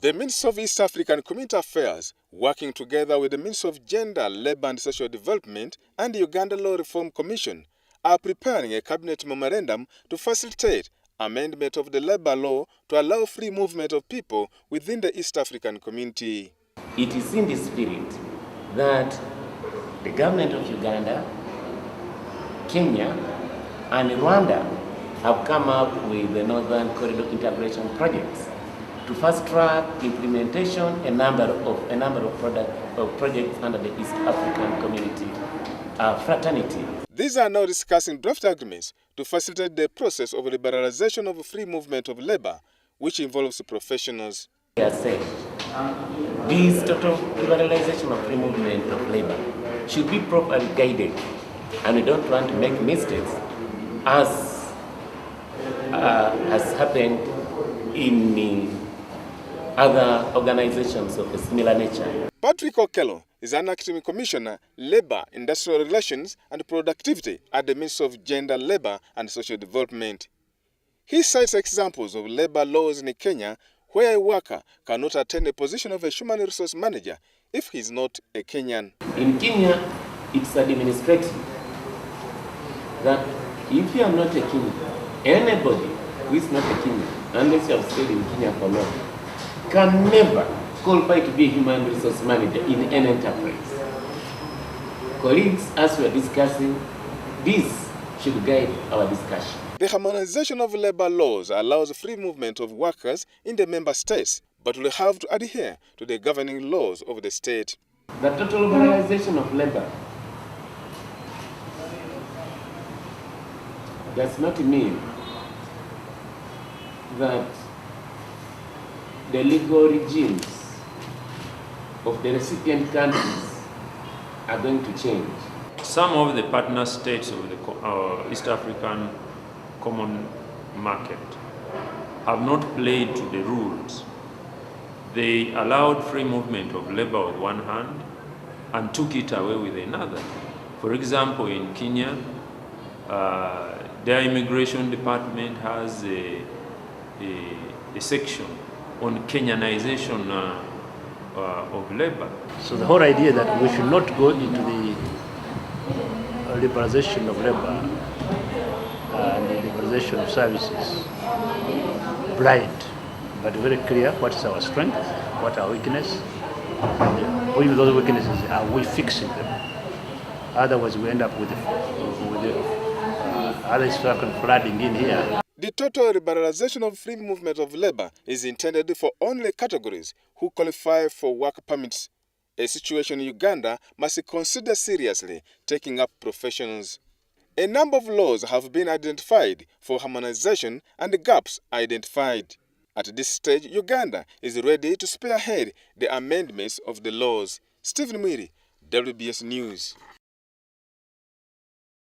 The Ministry of East African Community Affairs, working together with the Ministry of Gender, Labour and Social Development and the Uganda Law Reform Commission, are preparing a cabinet memorandum to facilitate amendment of the labour law to allow free movement of people within the East African community. It is in this spirit that the government of Uganda, Kenya, and Rwanda have come up with the Northern Corridor Integration Projects to fast-track implementation a number of projects under the East African Community fraternity. These are now discussing draft agreements to facilitate the process of liberalization of free movement of labor, which involves professionals. As said, this total liberalization of free movement of labor should be properly guided, and we don't want to make mistakes as has happened in other organizations of a similar nature. Patrick Okello is an acting commissioner, Labour, Industrial Relations and Productivity at the Ministry of Gender, Labour and Social Development. He cites examples of labour laws in Kenya where a worker cannot attain the position of a human resource manager if he is not a Kenyan. In Kenya, it's administrative that if you are not a Kenyan, anybody who is not a Kenyan, unless you have stayed in Kenya for long, can never qualify to be a human resource manager in an enterprise. Colleagues, as we are discussing, this should guide our discussion. The harmonization of labour laws allows free movement of workers in the member states, but will have to adhere to the governing laws of the state. The total liberalization of labour does not mean that the legal regimes of the recipient countries are going to change. Some of the partner states of the East African Common Market have not played to the rules. They allowed free movement of labor with one hand and took it away with another. For example, in Kenya, their immigration department has a section on Kenyanization of labor. So the whole idea that we should not go into the liberalization of labor and the liberalization of services blind, but very clear what is our strength, what our weakness, and with those weaknesses, are we fixing them? Otherwise, we end up with other structural flooding in here. The total liberalization of free movement of labor is intended for only categories who qualify for work permits, a situation Uganda must consider seriously taking up professions. A number of laws have been identified for harmonization and the gaps identified. At this stage, Uganda is ready to spearhead the amendments of the laws. Stephen Mwiri, WBS News.